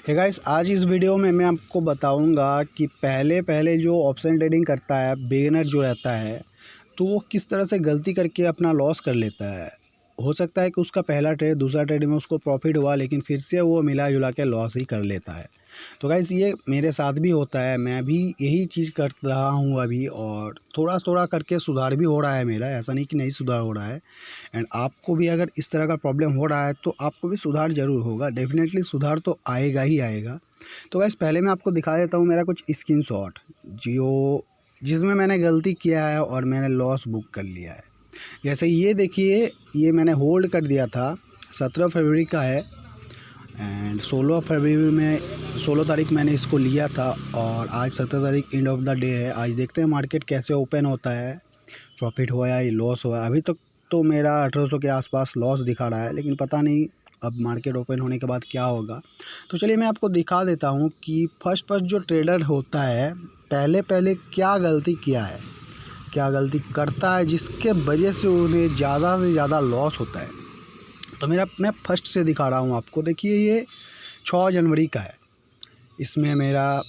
Hey guys, आज इस video में मैं आपको बताऊंगा कि पहले जो ऑप्शन ट्रेडिंग करता है बिगिनर जो रहता है तो वो किस तरह से गलती करके अपना लॉस कर लेता है। हो सकता है कि उसका पहला ट्रेड दूसरा ट्रेड में उसको प्रॉफिट हुआ, लेकिन फिर से वो मिला जुला के लॉस ही कर लेता है। तो गाइस, ये मेरे साथ भी होता है, मैं भी यही चीज़ कर रहा हूँ अभी, और थोड़ा थोड़ा करके सुधार भी हो रहा है मेरा, ऐसा नहीं कि नहीं सुधार हो रहा है। एंड आपको भी अगर इस तरह का प्रॉब्लम हो रहा है तो आपको भी सुधार ज़रूर होगा, डेफिनेटली सुधार तो आएगा ही आएगा। तो गाइस, पहले मैं आपको दिखा देता हूँ मेरा कुछ स्क्रीनशॉट जिसमें मैंने गलती किया है और मैंने लॉस बुक कर लिया है। जैसे ये देखिए, ये मैंने होल्ड कर दिया था, 17 फरवरी का है एंड 16 फरवरी में 16 तारीख मैंने इसको लिया था और आज 17 तारीख एंड ऑफ द डे है। आज देखते हैं मार्केट कैसे ओपन होता है, प्रॉफिट हुआ या लॉस हुआ। अभी तक तो मेरा 1800 के आसपास लॉस दिखा रहा है, लेकिन पता नहीं अब मार्केट ओपन होने के बाद क्या होगा। तो चलिए मैं आपको दिखा देता हूँ कि फर्स्ट जो ट्रेडर होता है पहले क्या गलती किया है, क्या गलती करता है जिसके वजह से उन्हें ज़्यादा से ज़्यादा लॉस होता है। तो मैं फर्स्ट से दिखा रहा हूँ आपको। देखिए, ये 6 जनवरी का है, इसमें मेरा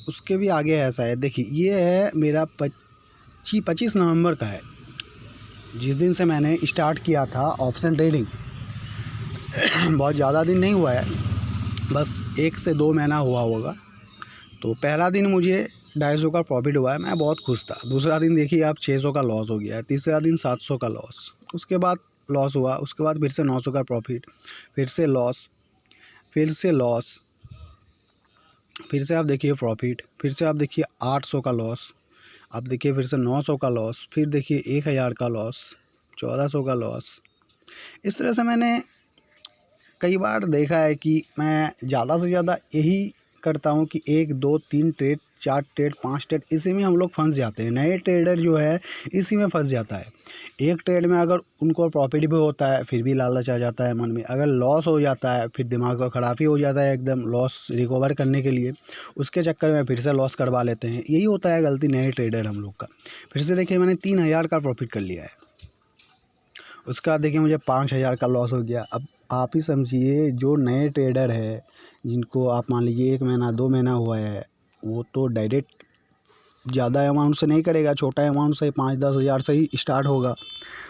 उसके भी आगे ऐसा है। देखिए, ये है मेरा 25 नवंबर का है, जिस दिन से मैंने स्टार्ट किया था ऑप्शन ट्रेडिंग। बहुत ज़्यादा दिन नहीं हुआ है, बस 1 से 2 महीना हुआ होगा। तो पहला दिन मुझे 250 का प्रॉफिट हुआ है, मैं बहुत खुश था। दूसरा दिन देखिए आप 600 का लॉस हो गया है। तीसरा दिन 700 का लॉस, उसके बाद लॉस हुआ, उसके बाद फिर से 900 का प्रॉफिट, फिर से लॉस, फिर से लॉस, फिर से आप देखिए प्रॉफिट, फिर से आप देखिए 800 का लॉस, आप देखिए फिर से 900 का लॉस, फिर देखिए 1000 का लॉस, 1400 का लॉस। इस तरह से मैंने कई बार देखा है कि मैं ज़्यादा से ज़्यादा यही करता हूँ कि 1 2 3 ट्रेड, 4 ट्रेड, 5 ट्रेड, इसी में हम लोग फंस जाते हैं। नए ट्रेडर जो है इसी में फंस जाता है। एक ट्रेड में अगर उनको प्रॉफिट भी होता है फिर भी लालच आ जाता है मन में, अगर लॉस हो जाता है फिर दिमाग का खराबी हो जाता है एकदम लॉस रिकवर करने के लिए, उसके चक्कर में फिर से लॉस करवा लेते हैं। यही होता है गलती नए ट्रेडर हम लोग का। फिर से देखिए मैंने 3000 का प्रॉफिट कर लिया है, उसका देखिए मुझे 5000 का लॉस हो गया। अब आप ही समझिए, जो नए ट्रेडर है जिनको आप मान लीजिए 1 महीना 2 महीना हुआ है, वो तो डायरेक्ट ज़्यादा अमाउंट से नहीं करेगा, छोटा अमाउंट से 5-10 हज़ार से ही स्टार्ट होगा।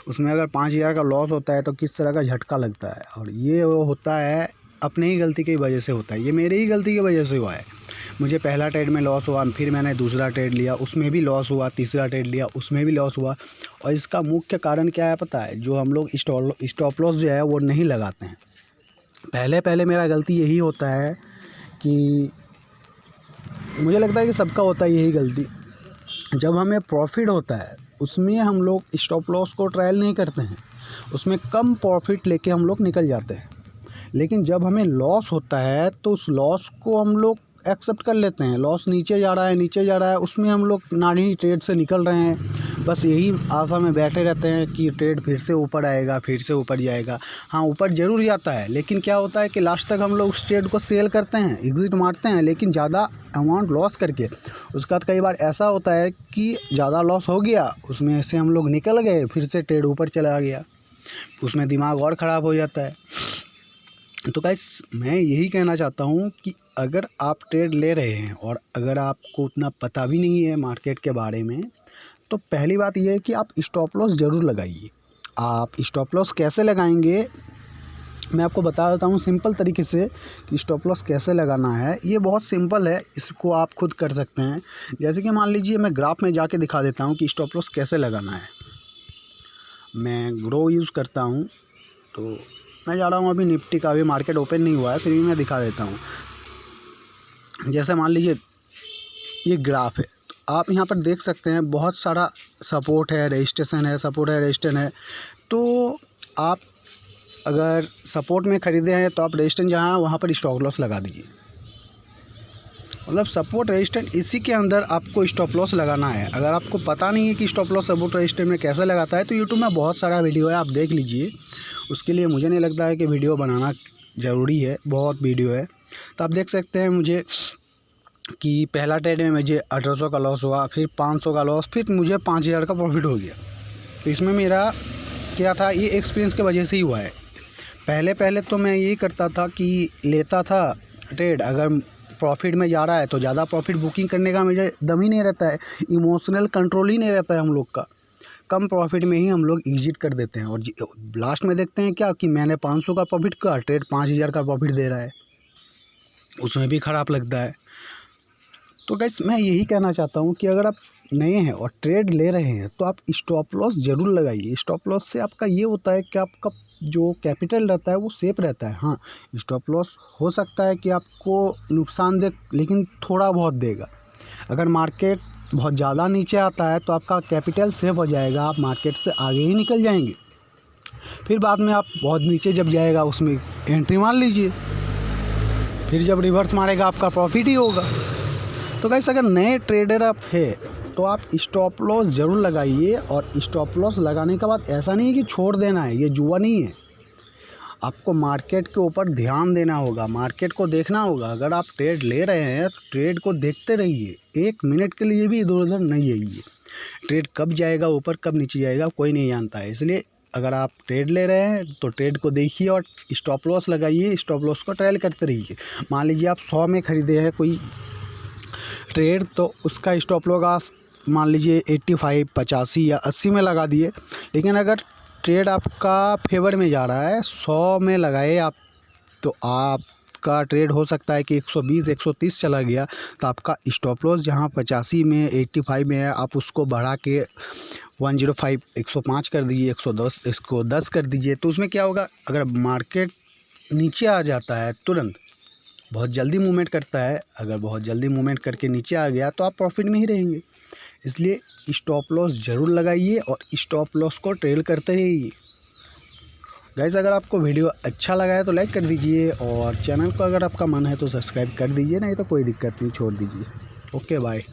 उसमें अगर 5000 का लॉस होता है तो किस तरह का झटका लगता है। और ये वो होता है अपनी ही गलती की वजह से होता है, ये मेरी ही गलती की वजह से हुआ है। मुझे पहला ट्रेड में लॉस हुआ, फिर मैंने दूसरा ट्रेड लिया, उसमें भी लॉस हुआ, तीसरा ट्रेड लिया, उसमें भी लॉस हुआ। और इसका मुख्य कारण क्या है पता है? जो हम लोग स्टॉप लॉस जो है वो नहीं लगाते हैं। पहले मेरा गलती यही होता है कि मुझे लगता है कि सबका होता है यही गलती। जब हमें प्रॉफिट होता है उसमें हम लोग स्टॉप लॉस को ट्रायल नहीं करते हैं, उसमें कम प्रॉफिट लेके हम लोग निकल जाते हैं। लेकिन जब हमें लॉस होता है तो उस लॉस को हम लोग एक्सेप्ट कर लेते हैं। लॉस नीचे जा रहा है, उसमें हम लोग नानी ट्रेड से निकल रहे हैं, बस यही आशा में बैठे रहते हैं कि ट्रेड फिर से ऊपर आएगा, फिर से ऊपर जाएगा। हाँ, ऊपर ज़रूर जाता है, लेकिन क्या होता है कि लास्ट तक हम लोग उस ट्रेड को सेल करते हैं, एग्जिट मारते हैं, लेकिन ज़्यादा अमाउंट लॉस करके। उसके बाद कई बार ऐसा होता है कि ज़्यादा लॉस हो गया, उसमें से हम लोग निकल गए, फिर से ट्रेड ऊपर चला गया, उसमें दिमाग और ख़राब हो जाता है। तो गाइस, मैं यही कहना चाहता हूँ कि अगर आप ट्रेड ले रहे हैं और अगर आपको उतना पता भी नहीं है मार्केट के बारे में, तो पहली बात यह है कि आप स्टॉप लॉस ज़रूर लगाइए। आप स्टॉप लॉस कैसे लगाएंगे मैं आपको बता देता हूँ सिंपल तरीके से कि स्टॉप लॉस कैसे लगाना है। ये बहुत सिंपल है, इसको आप खुद कर सकते हैं। जैसे कि मान लीजिए मैं ग्राफ में जाके दिखा देता हूँ कि स्टॉप लॉस कैसे लगाना है। मैं ग्रो यूज़ करता हूँ, तो मैं जा रहा हूँ अभी निफ्टी का, अभी मार्केट ओपन नहीं हुआ है, फिर भी मैं दिखा देता हूँ। जैसे मान लीजिए ये ग्राफ है, तो आप यहाँ पर देख सकते हैं बहुत सारा सपोर्ट है, रेजिस्टेंस है, सपोर्ट है, रेजिस्टेंस है। तो आप अगर सपोर्ट में ख़रीदे हैं तो आप रेजिस्टेंस जहाँ है वहाँ पर स्टॉप लॉस लगा दीजिए। मतलब सपोर्ट रेजिस्टेंस इसी के अंदर आपको स्टॉप लॉस लगाना है। अगर आपको पता नहीं है कि स्टॉप लॉस सपोर्ट रेजिस्टेंस में कैसे लगाता है, तो यूट्यूब में बहुत सारा वीडियो है, आप देख लीजिए। उसके लिए मुझे नहीं लगता है कि वीडियो बनाना ज़रूरी है, बहुत वीडियो है। तो आप देख सकते हैं मुझे कि पहला ट्रेड में मुझे 1800 का लॉस हुआ, फिर 500 का लॉस, फिर मुझे 5000 का प्रॉफिट हो गया। तो इसमें मेरा क्या था, ये एक्सपीरियंस की वजह से ही हुआ है। पहले तो मैं यही करता था कि लेता था ट्रेड अगर प्रॉफिट में जा रहा है तो ज़्यादा प्रॉफिट बुकिंग करने का मुझे दम ही नहीं रहता है, इमोशनल कंट्रोल ही नहीं रहता है हम लोग का। कम प्रॉफिट में ही हम लोग एग्जिट कर देते हैं और लास्ट में देखते हैं क्या कि मैंने 500 का प्रॉफिट का, ट्रेड 5000 का प्रॉफिट दे रहा है, उसमें भी ख़राब लगता है। तो गाइस मैं यही कहना चाहता हूँ कि अगर आप नए हैं और ट्रेड ले रहे हैं तो आप स्टॉप लॉस ज़रूर लगाइए। स्टॉप लॉस से आपका ये होता है कि आपका जो कैपिटल रहता है वो सेफ रहता है। हाँ, स्टॉप लॉस हो सकता है कि आपको नुकसान दे, लेकिन थोड़ा बहुत देगा। अगर मार्केट बहुत ज़्यादा नीचे आता है तो आपका कैपिटल सेफ हो जाएगा, आप मार्केट से आगे ही निकल जाएंगे। फिर बाद में आप बहुत नीचे जब जाएगा उसमें एंट्री मार लीजिए, फिर जब रिवर्स मारेगा आपका प्रॉफिट ही होगा। तो गाइस अगर नए ट्रेडर आप है तो आप स्टॉप लॉस ज़रूर लगाइए। और स्टॉप लॉस लगाने के बाद ऐसा नहीं है कि छोड़ देना है, ये जुआ नहीं है। आपको मार्केट के ऊपर ध्यान देना होगा, मार्केट को देखना होगा। अगर आप ट्रेड ले रहे हैं तो ट्रेड को देखते रहिए, 1 मिनट के लिए भी इधर उधर नहीं जाइए। ट्रेड कब जाएगा ऊपर कब नीचे जाएगा कोई नहीं जानता है, इसलिए अगर आप ट्रेड ले रहे हैं तो ट्रेड को देखिए और स्टॉप लॉस लगाइए। स्टॉप लॉस को ट्रायल करते रहिए। मान लीजिए आप 100 में ख़रीदे हैं कोई ट्रेड, तो उसका स्टॉप लॉस मान लीजिए 85, 85 या 80 में लगा दिए। लेकिन अगर ट्रेड आपका फेवर में जा रहा है, 100 में लगाए आप, तो आपका ट्रेड हो सकता है कि 120, 130 चला गया, तो आपका स्टॉप लॉस जहां 85 में, 85 में है, आप उसको बढ़ा के 105, 105 कर दीजिए, 110, इसको 10 कर दीजिए। तो उसमें क्या होगा, अगर मार्केट नीचे आ जाता है तुरंत, बहुत जल्दी मूवमेंट करता है, अगर बहुत जल्दी मूवमेंट करके नीचे आ गया तो आप प्रॉफिट में ही रहेंगे। इसलिए स्टॉप लॉस ज़रूर लगाइए और स्टॉप लॉस को ट्रेल करते रहिए। गाइस अगर आपको वीडियो अच्छा लगा है तो लाइक कर दीजिए और चैनल को अगर आपका मन है तो सब्सक्राइब कर दीजिए, नहीं तो कोई दिक्कत नहीं, छोड़ दीजिए। Okay bye.